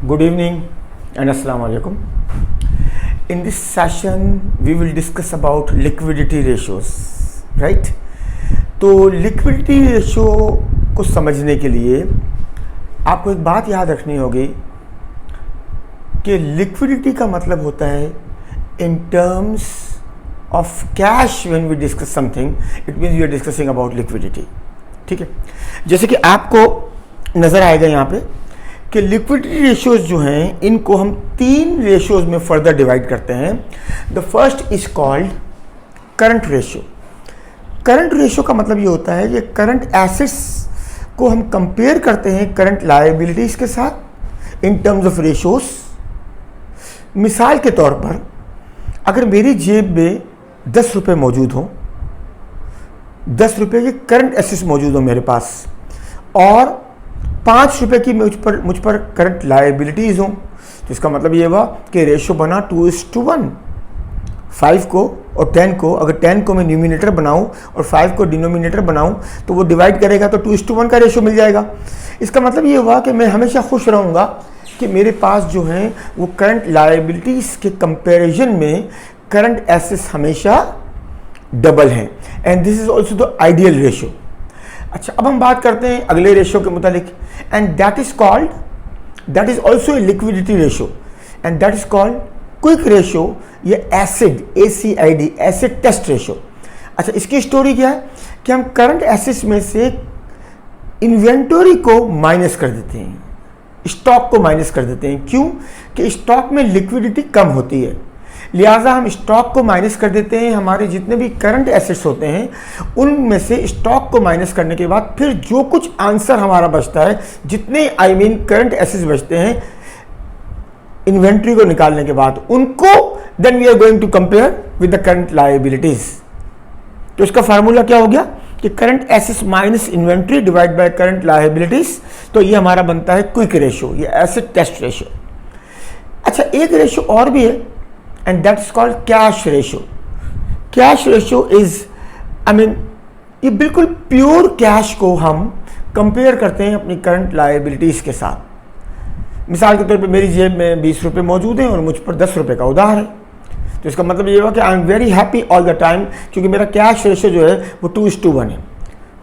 Good evening and Assalamu alaikum. In this session we will discuss about liquidity ratios, right? तो liquidity ratio को समझने के लिए आपको एक बात याद रखनी होगी कि liquidity का मतलब होता है in terms of cash. When we discuss something, it means we are discussing about liquidity. ठीक है, जैसे कि आपको नज़र आएगा यहाँ पे कि लिक्विडिटी रेशियोज जो हैं इनको हम तीन रेशियोज में फर्दर डिवाइड करते हैं. The first is called current ratio. Current ratio का मतलब ये होता है कि करंट एसेट्स को हम कंपेयर करते हैं करंट लायबिलिटीज के साथ इन टर्म्स ऑफ रेशियोज. मिसाल के तौर पर अगर मेरी जेब में 10 रुपये मौजूद हों, 10 रुपये के करंट एसेट्स मौजूद हो मेरे पास, और 5 रुपये की मुझ पर करंट लायबिलिटीज़ हों, तो इसका मतलब ये हुआ कि रेशो बना 2:1. 5 को और 10 को, अगर 10 को मैं न्यूमिनेटर बनाऊं और 5 को डिनोमिनेटर बनाऊं तो वो डिवाइड करेगा तो 2:1 का रेशो मिल जाएगा. इसका मतलब ये हुआ कि मैं हमेशा खुश रहूँगा कि मेरे पास जो हैं वो करंट लायबिलिटीज़ के कंपैरिजन में करंट एसेट्स हमेशा डबल हैं. And this is also the ideal ratio. अच्छा, अब हम बात करते हैं अगले रेशियो के मुतालिक, and that is also a liquidity ratio, and that is called quick ratio या acid, ACID, acid test ratio. अच्छा, इसकी स्टोरी क्या है कि हम करंट एसेट्स में से इन्वेंटरी को माइनस कर देते हैं, स्टॉक को माइनस कर देते हैं. क्यों? कि स्टॉक में लिक्विडिटी कम होती है, लिहाजा हम स्टॉक को माइनस कर देते हैं. हमारे जितने भी करंट एसेट्स होते हैं उनमें से स्टॉक को माइनस करने के बाद फिर जो कुछ आंसर हमारा बचता है, जितने करंट एसेट्स बचते हैं इन्वेंट्री को निकालने के बाद, उनको then we are going to compare with the current liabilities. तो इसका फार्मूला क्या हो गया कि current assets minus inventory divide by current liabilities. तो ये हमारा बनता है क्विक रेशियो, ये एसिड टेस्ट रेशियो. अच्छा, एक रेशियो और भी है and that is called cash ratio. Cash ratio is, ये बिल्कुल प्योर कैश को हम कंपेयर करते हैं अपनी करंट लायबिलिटीज़ के साथ. मिसाल के तौर पे मेरी जेब में 20 रुपये मौजूद हैं और मुझ पर 10 रुपये का उधार है, तो इसका मतलब ये हुआ कि I am very happy all the time, क्योंकि मेरा कैश रेशियो जो है वो 2:1 है.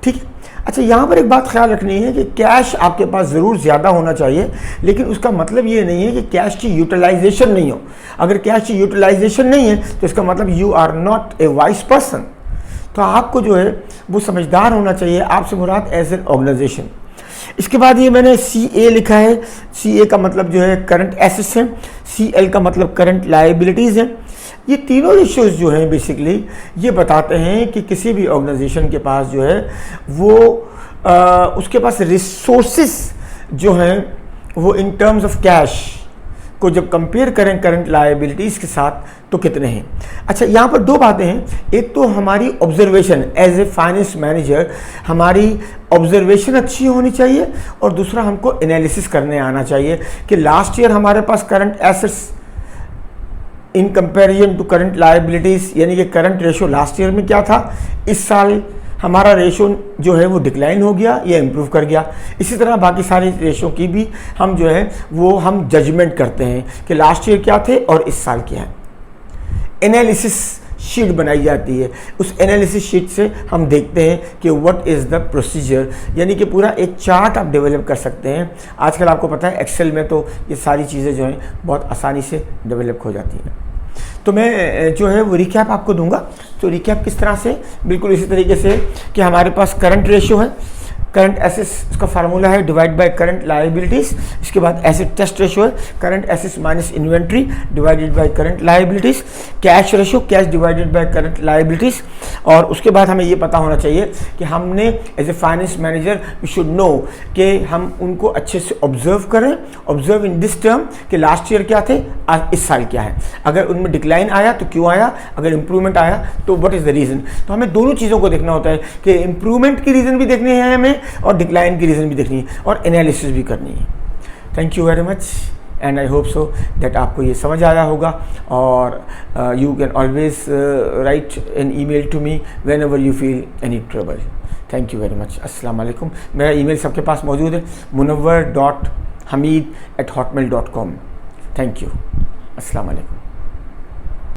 ठीक है. अच्छा, यहाँ पर एक बात ख्याल रखनी है कि कैश आपके पास ज़रूर ज़्यादा होना चाहिए, लेकिन उसका मतलब ये नहीं है कि कैश की यूटिलाइजेशन नहीं हो. अगर कैश की यूटिलाइजेशन नहीं है तो इसका मतलब you are not a wise person. तो आपको जो है वो समझदार होना चाहिए. आपसे मुराद एज एन ऑर्गेनाइजेशन. इसके बाद ये मैंने CA लिखा है. CA का मतलब जो है करंट एसेट्स हैं, CL का मतलब करंट लायबिलिटीज़ हैं. ये तीनों रेशियोज जो हैं बेसिकली ये बताते हैं कि किसी भी ऑर्गेनाइजेशन के पास जो है वो उसके पास रिसोर्सेस जो हैं वो इन टर्म्स ऑफ कैश को जब कंपेयर करें करंट लायबिलिटीज़ के साथ तो कितने हैं. अच्छा, यहाँ पर दो बातें हैं. एक तो हमारी observation as a finance manager, हमारी ऑब्जर्वेशन अच्छी होनी चाहिए, और दूसरा हमको एनालिसिस करने आना चाहिए कि लास्ट ईयर हमारे पास current assets in comparison to current liabilities, यानी कि करंट रेशो लास्ट ईयर में क्या था, इस साल हमारा रेशो जो है वो डिक्लाइन हो गया या इम्प्रूव कर गया. इसी तरह बाकी सारे रेशो की भी हम जो है वो हम जजमेंट करते हैं कि लास्ट ईयर क्या थे और इस साल क्या है. एनालिसिस शीट बनाई जाती है. उस एनालिसिस शीट से हम देखते हैं कि व्हाट इज़ द प्रोसीजर, यानी कि पूरा एक चार्ट आप डेवलप कर सकते हैं. आजकल आपको पता है एक्सेल में तो ये सारी चीज़ें जो हैं बहुत आसानी से डेवलप हो जाती हैं. तो मैं जो है वो रिकैप आपको दूंगा. तो रिकैप किस तरह से, बिल्कुल इसी तरीके से कि हमारे पास करंट रेशियो है, करंट एसेट्स उसका फार्मूला है डिवाइड बाय करंट लायबिलिटीज़. इसके बाद एसिड टेस्ट रेशियो है current assets minus inventory divided by current liabilities. Cash ratio, cash divided by current liabilities. और उसके बाद हमें ये पता होना चाहिए कि हमने as a finance manager we should know कि हम उनको अच्छे से ऑब्जर्व करें. ऑब्जर्व इन दिस टर्म कि लास्ट ईयर क्या थे, आज इस साल क्या है. अगर उनमें डिक्लाइन आया तो क्यों आया, अगर इंप्रूवमेंट आया तो व्हाट इज़ द रीज़न. तो हमें दोनों चीज़ों को देखना होता है कि इंप्रूवमेंट की रीज़न भी देखनी है हमें और डिक्लाइन की रीज़न भी देखनी है और एनालिसिस भी करनी है. Thank you very much and I hope so that आपको ये समझ आया होगा. और you can always write an email to me whenever you feel any trouble. Thank you very much. अस्सलाम वालेकुम. मेरा ईमेल सबके पास मौजूद है, munawwar.hamid hamid@hotmail.com. Thank you. Assalamu alaikum.